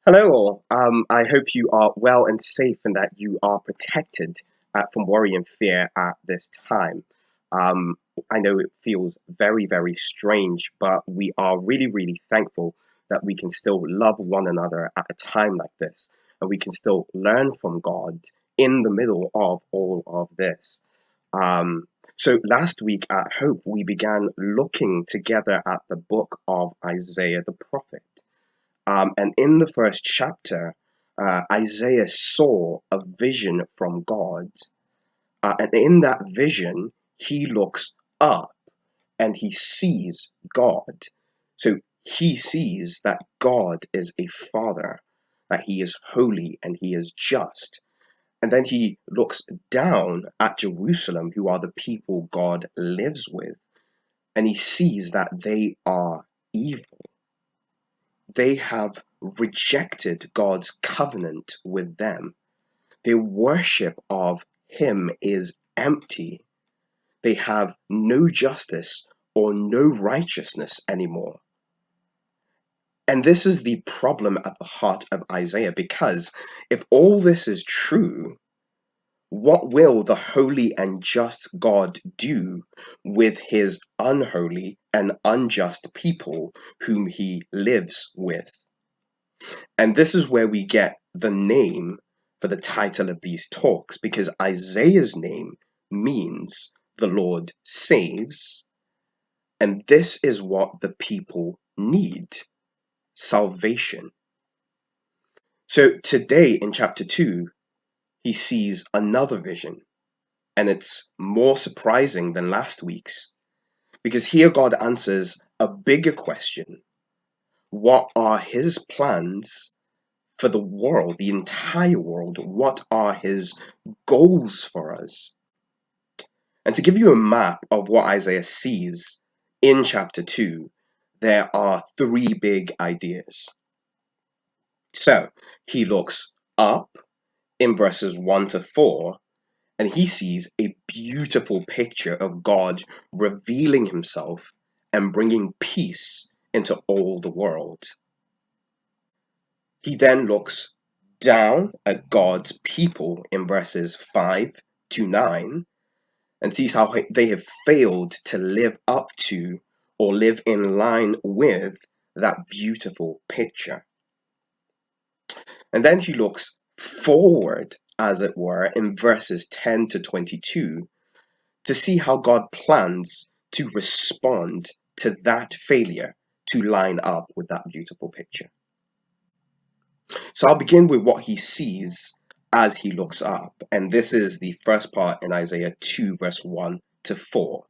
Hello, all. I hope you are well and safe and that you are protected from worry and fear at this time. Um, I know it feels very, very strange, but we are really, really thankful that we can still love one another at a time like this, and we can still learn from God in the middle of all of this. Um, so last week at Hope, we began looking together at the book of Isaiah the prophet. And in the first chapter, Isaiah saw a vision from God. And in that vision, he looks up and he sees God. So he sees that God is a father, that he is holy and he is just. And then he looks down at Jerusalem, who are the people God lives with, and he sees that they are evil. They have rejected God's covenant with them. Their worship of Him is empty. They have no justice or no righteousness anymore. And this is the problem at the heart of Isaiah, because if all this is true, what will the holy and just God do with his unholy and unjust people whom he lives with? And this is where we get the name for the title of these talks, because Isaiah's name means the Lord saves, and this is what the people need: salvation. So today in chapter 2, he sees another vision, and it's more surprising than last week's, because here God answers a bigger question. What are his plans for the world, the entire world? What are his goals for us? And to give you a map of what Isaiah sees in chapter 2, there are three big ideas. So he looks up in verses 1 to 4, and he sees a beautiful picture of God revealing himself and bringing peace into all the world. He then looks down at God's people in verses 5 to 9 and sees how they have failed to live up to or live in line with that beautiful picture. And then he looks forward, as it were, in verses 10 to 22 to see how God plans to respond to that failure to line up with that beautiful picture. So I'll begin with what he sees as he looks up. And this is the first part in Isaiah 2, verse 1 to 4.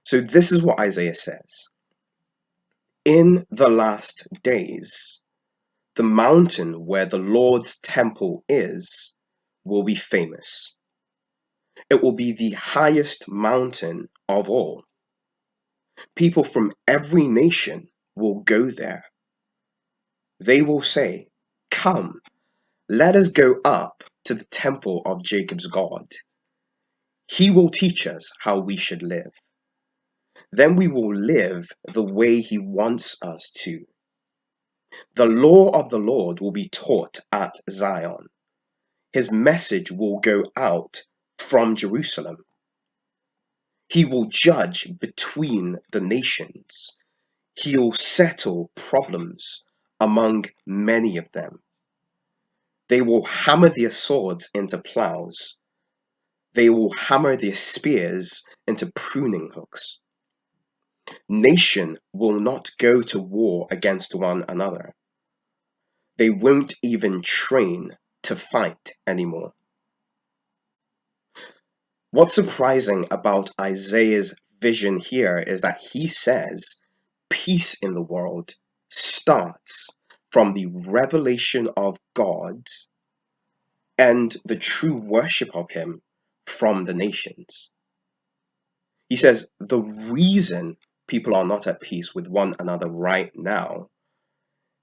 So this is what Isaiah says. In the last days, the mountain where the Lord's temple is will be famous. It will be the highest mountain of all. People from every nation will go there. They will say, "Come, let us go up to the temple of Jacob's God. He will teach us how we should live. Then we will live the way he wants us to. The law of the Lord will be taught at Zion. His message will go out from Jerusalem. He will judge between the nations. He'll settle problems among many of them. They will hammer their swords into plows. They will hammer their spears into pruning hooks. Nation will not go to war against one another. They won't even train to fight anymore." What's surprising about Isaiah's vision here is that he says peace in the world starts from the revelation of God and the true worship of him from the nations. He says the reason people are not at peace with one another right now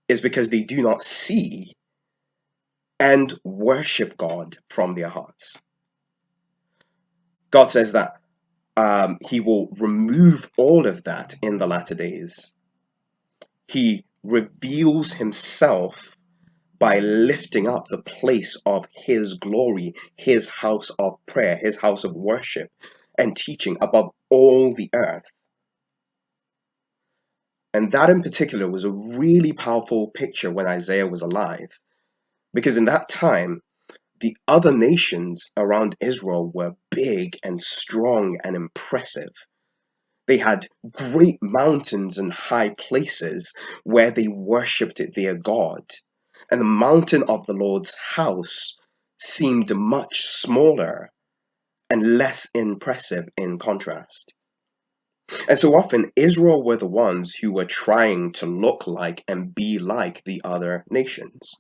is because they do not see and worship God from their hearts. God says that he will remove all of that in the latter days. He reveals himself by lifting up the place of his glory, his house of prayer, his house of worship, and teaching above all the earth. And that in particular was a really powerful picture when Isaiah was alive, because in that time, the other nations around Israel were big and strong and impressive. They had great mountains and high places where they worshipped their God. And the mountain of the Lord's house seemed much smaller and less impressive in contrast. And so often, Israel were the ones who were trying to look like and be like the other nations.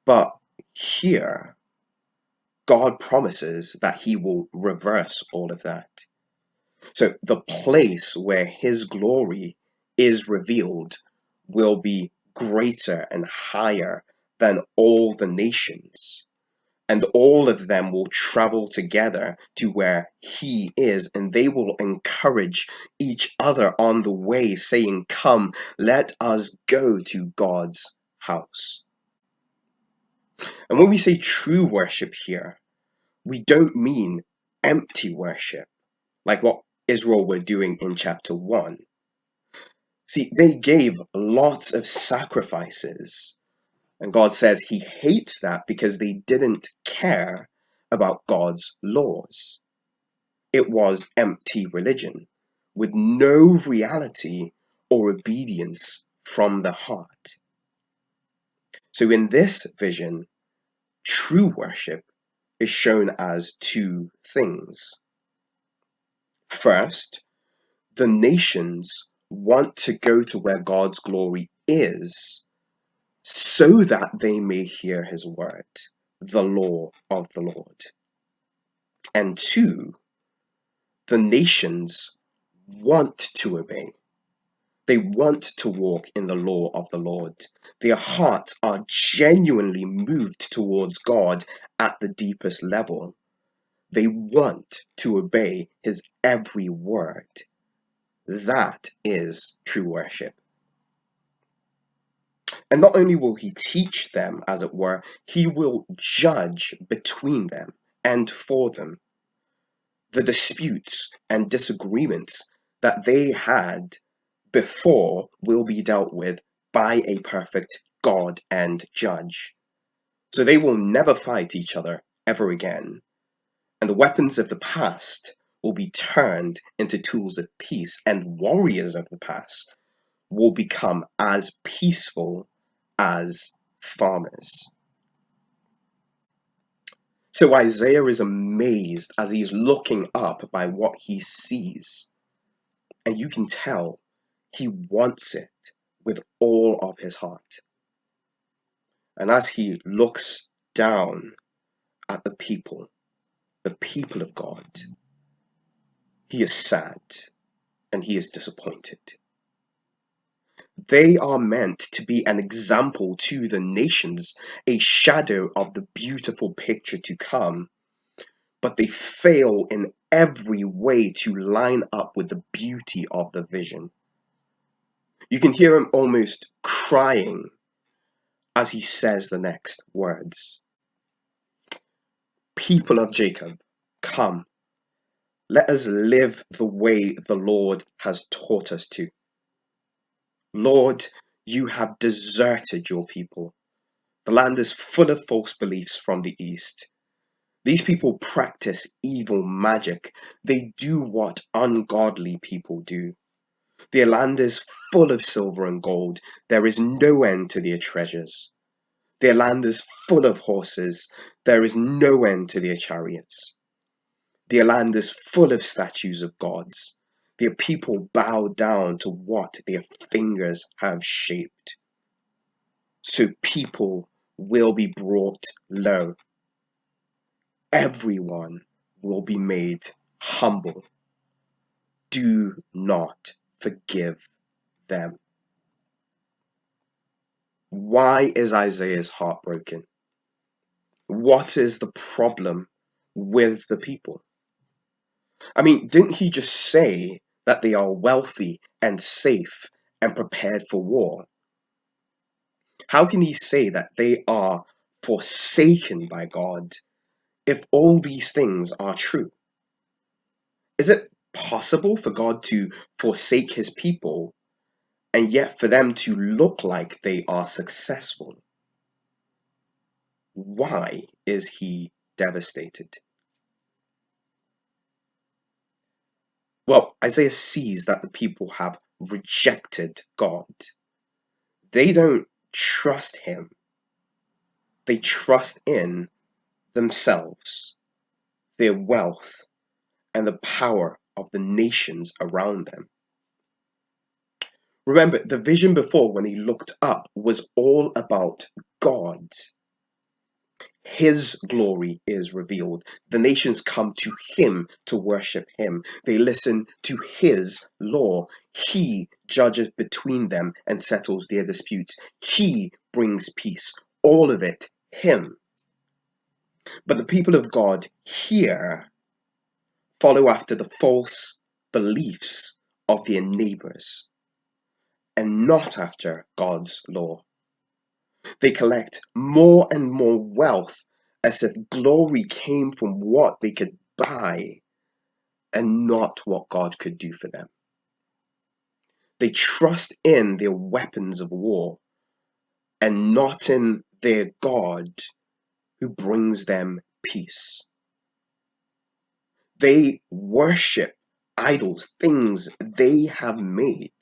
But here, God promises that he will reverse all of that. So the place where his glory is revealed will be greater and higher than all the nations. And all of them will travel together to where he is, and they will encourage each other on the way, saying, "Come, let us go to God's house." And when we say true worship here, we don't mean empty worship, like what Israel were doing in chapter 1. See, they gave lots of sacrifices, and God says he hates that because they didn't care about God's laws. It was empty religion with no reality or obedience from the heart. So in this vision, true worship is shown as two things. First, the nations want to go to where God's glory is so that they may hear his word, the law of the Lord. And two, the nations want to obey. They want to walk in the law of the Lord. Their hearts are genuinely moved towards God at the deepest level. They want to obey his every word. That is true worship. And not only will he teach them, as it were, he will judge between them and for them. The disputes and disagreements that they had before will be dealt with by a perfect God and judge. So they will never fight each other ever again. And the weapons of the past will be turned into tools of peace, and warriors of the past will become as peaceful as farmers. So Isaiah is amazed as he is looking up by what he sees. And you can tell he wants it with all of his heart. And as he looks down at the people of God, he is sad and he is disappointed. They are meant to be an example to the nations, a shadow of the beautiful picture to come, but they fail in every way to line up with the beauty of the vision. You can hear him almost crying as he says the next words. People of Jacob, come, let us live the way the Lord has taught us to. Lord, you have deserted your people. The land is full of false beliefs from the east. These people practice evil magic. They do what ungodly people do. Their land is full of silver and gold. There is no end to their treasures. Their land is full of horses. There is no end to their chariots. Their land is full of statues of gods. Their people bow down to what their fingers have shaped. So people will be brought low. Everyone will be made humble. Do not forgive them. Why is Isaiah's heart broken? What is the problem with the people? I mean, didn't he just say that they are wealthy and safe and prepared for war? How can he say that they are forsaken by God if all these things are true? Is it possible for God to forsake his people and yet for them to look like they are successful? Why is he devastated? Well, Isaiah sees that the people have rejected God. They don't trust him. They trust in themselves, their wealth, and the power of the nations around them. Remember, the vision before when he looked up was all about God. His glory is revealed. The nations come to him to worship him. They listen to his law. He judges between them and settles their disputes. He brings peace. All of it, him. But the people of God here follow after the false beliefs of their neighbors and not after God's law. They collect more and more wealth as if glory came from what they could buy and not what God could do for them. They trust in their weapons of war and not in their God who brings them peace. They worship idols, things they have made,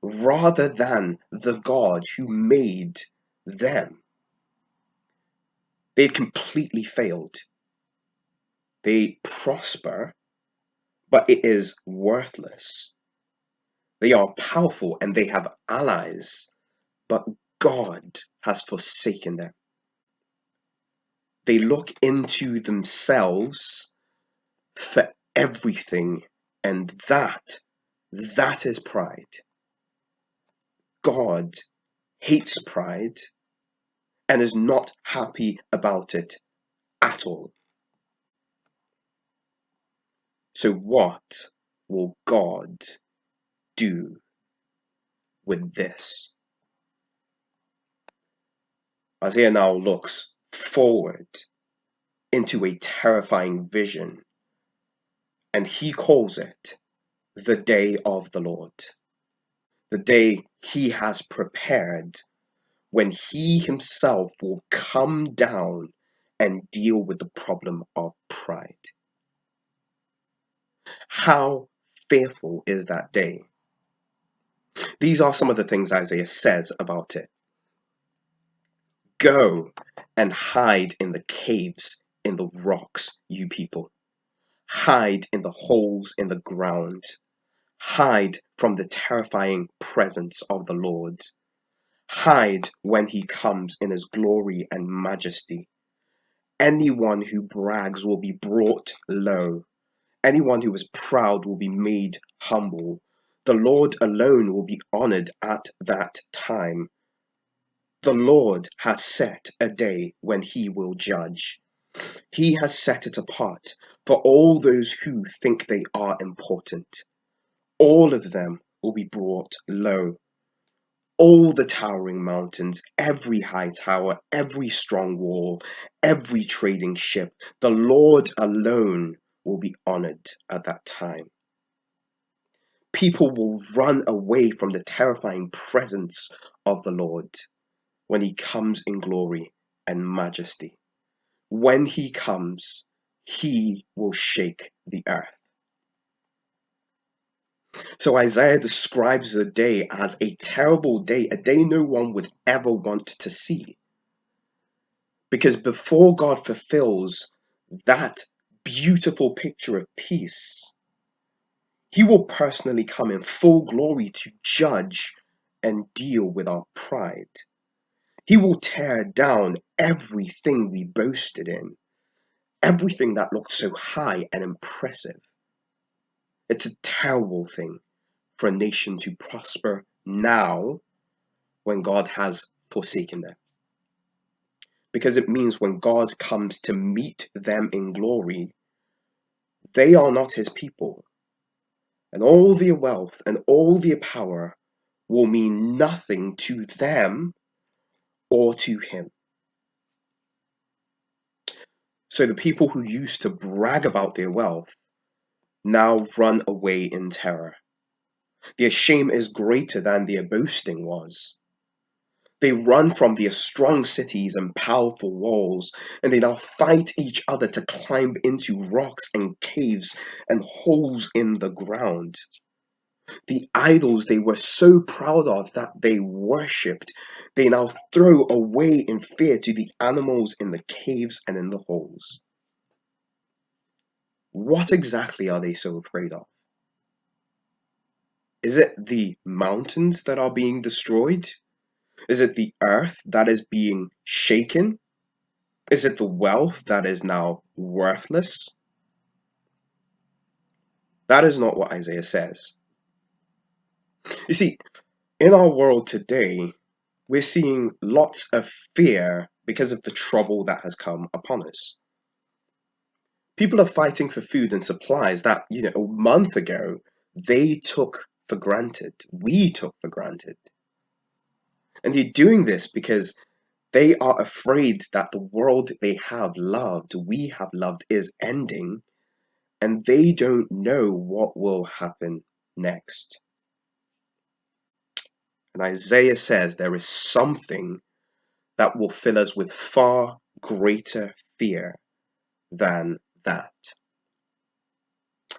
rather than the God who made them. They've completely failed. They prosper, but it is worthless. They are powerful and they have allies, but God has forsaken them. They look into themselves for everything, and that is pride. God hates pride and is not happy about it at all. So what will God do with this? Isaiah now looks forward into a terrifying vision, and he calls it the day of the Lord, the day he has prepared when he himself will come down and deal with the problem of pride. How fearful is that day? These are some of the things Isaiah says about it. Go and hide in the caves, in the rocks, you people. Hide in the holes in the ground. Hide from the terrifying presence of the Lord. Hide when he comes in his glory and majesty. Anyone who brags will be brought low. Anyone who is proud will be made humble. The Lord alone will be honored at that time. The Lord has set a day when he will judge. He has set it apart for all those who think they are important. All of them will be brought low. All the towering mountains, every high tower, every strong wall, every trading ship, the Lord alone will be honored at that time. People will run away from the terrifying presence of the Lord when he comes in glory and majesty. When he comes, he will shake the earth. So Isaiah describes the day as a terrible day, a day no one would ever want to see. Because before God fulfills that beautiful picture of peace, he will personally come in full glory to judge and deal with our pride. He will tear down everything we boasted in, everything that looked so high and impressive. It's a terrible thing for a nation to prosper now when God has forsaken them. Because it means when God comes to meet them in glory, they are not his people. And all their wealth and all their power will mean nothing to them or to him. So the people who used to brag about their wealth now run away in terror. Their shame is greater than their boasting was. They run from their strong cities and powerful walls, and they now fight each other to climb into rocks and caves and holes in the ground. The idols they were so proud of that they worshipped, they now throw away in fear to the animals in the caves and in the holes. What exactly are they so afraid of? Is it the mountains that are being destroyed? Is it the earth that is being shaken? Is it the wealth that is now worthless? That is not what Isaiah says. You see, in our world today, we're seeing lots of fear because of the trouble that has come upon us. People are fighting for food and supplies that, a month ago, they took for granted. We took for granted. And they're doing this because they are afraid that the world they have loved, we have loved, is ending, and they don't know what will happen next. And Isaiah says there is something that will fill us with far greater fear than that.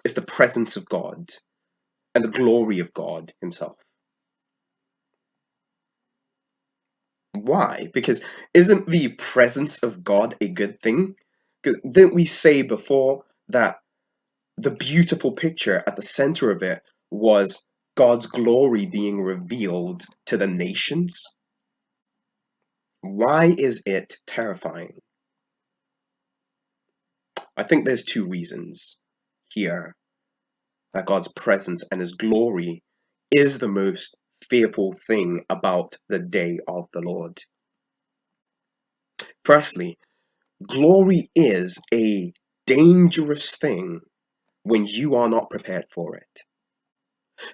It's the presence of God and the glory of God himself. Why? Because isn't the presence of God a good thing? Because didn't we say before that the beautiful picture at the center of it was God's glory being revealed to the nations? Why is it terrifying? I think there's two reasons here that God's presence and his glory is the most fearful thing about the day of the Lord. Firstly, glory is a dangerous thing when you are not prepared for it.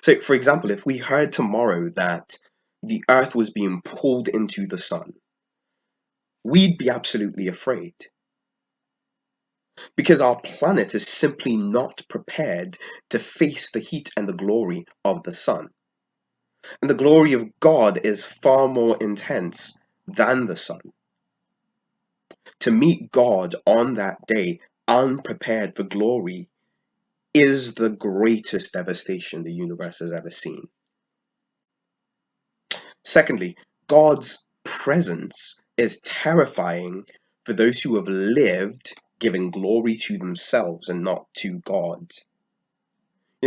So, for example, if we heard tomorrow that the earth was being pulled into the sun, we'd be absolutely afraid because our planet is simply not prepared to face the heat and the glory of the sun. And the glory of God is far more intense than the sun. To meet God on that day, unprepared for glory, is the greatest devastation the universe has ever seen. Secondly, God's presence is terrifying for those who have lived giving glory to themselves and not to God.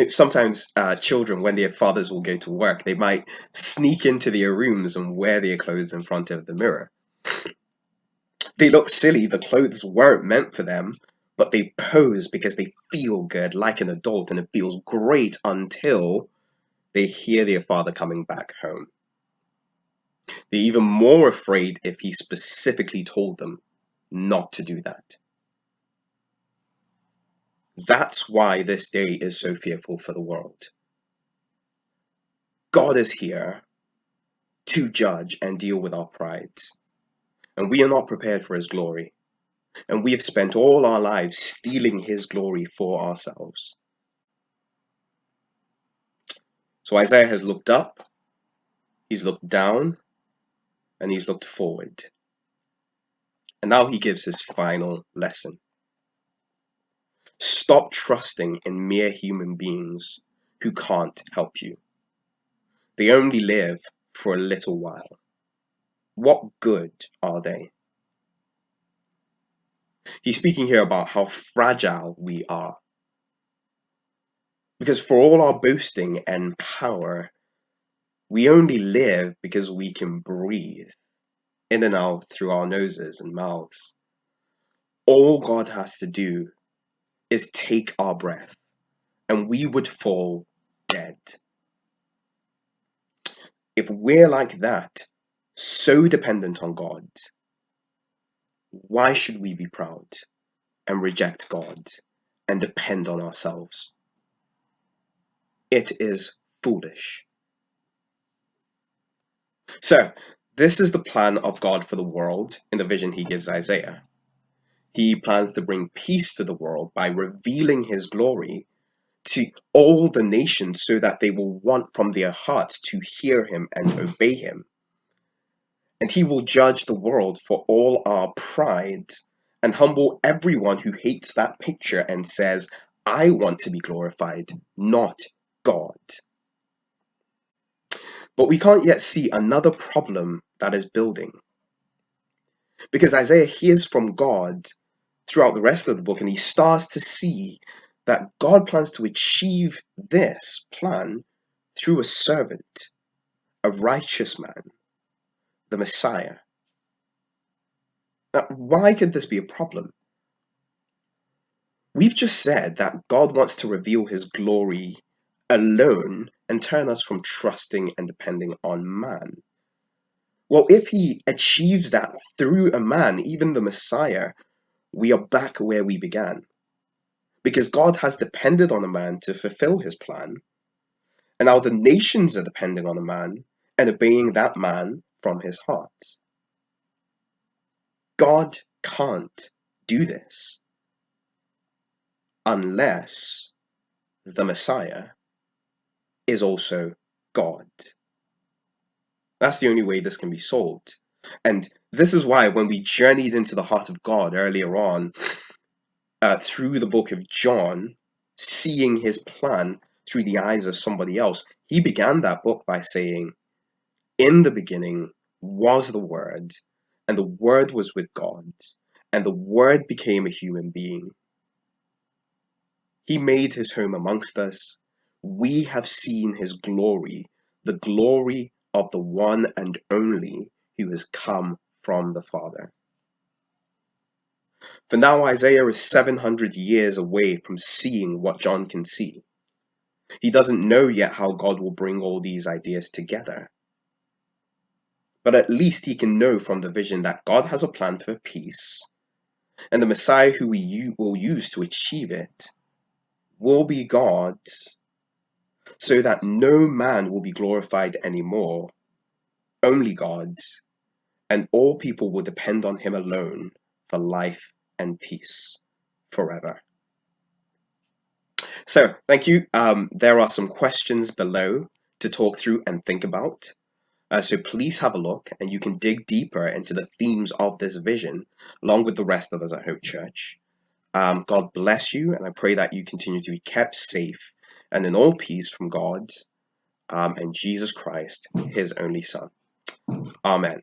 Sometimes children, when their fathers will go to work, they might sneak into their rooms and wear their clothes in front of the mirror. They look silly, the clothes weren't meant for them, but they pose because they feel good like an adult, and it feels great until they hear their father coming back home. They're even more afraid if he specifically told them not to do that. That's why this day is so fearful for the world. God is here to judge and deal with our pride, and we are not prepared for his glory. And we have spent all our lives stealing his glory for ourselves. So Isaiah has looked up, he's looked down, and he's looked forward. And now he gives his final lesson. Stop trusting in mere human beings who can't help you. They only live for a little while. What good are they? He's speaking here about how fragile we are. Because for all our boasting and power, we only live because we can breathe in and out through our noses and mouths. All God has to do is take our breath, and we would fall dead. If we're like that, so dependent on God, why should we be proud and reject God and depend on ourselves? It is foolish. So, This is the plan of God for the world in the vision he gives Isaiah. He plans to bring peace to the world by revealing his glory to all the nations so that they will want from their hearts to hear him and obey him. And he will judge the world for all our pride and humble everyone who hates that picture and says, I want to be glorified, not God. But we can't yet see another problem that is building. Because Isaiah hears from God throughout the rest of the book, and he starts to see that God plans to achieve this plan through a servant, a righteous man, the Messiah. Now, why could this be a problem? We've just said that God wants to reveal his glory alone and turn us from trusting and depending on man. Well, if he achieves that through a man, even the Messiah, we are back where we began. Because God has depended on a man to fulfill his plan, and now the nations are depending on a man and obeying that man from his heart. God can't do this unless the Messiah is also God. That's the only way this can be solved. And this is why when we journeyed into the heart of God earlier on, through the book of John, seeing his plan through the eyes of somebody else, he began that book by saying, in the beginning was the Word, and the Word was with God, and the Word became a human being. He made his home amongst us. We have seen his glory, the glory of the one and only who has come from the Father. For now, Isaiah is 700 years away from seeing what John can see. He doesn't know yet how God will bring all these ideas together. But at least he can know from the vision that God has a plan for peace, and the Messiah who we will use to achieve it will be God, so that no man will be glorified anymore, only God, and all people will depend on him alone for life and peace forever. So, thank you. There are some questions below to talk through and think about. So please have a look, and you can dig deeper into the themes of this vision, along with the rest of us at Hope Church. God bless you, and I pray that you continue to be kept safe and in all peace from God and Jesus Christ, his only Son. Amen.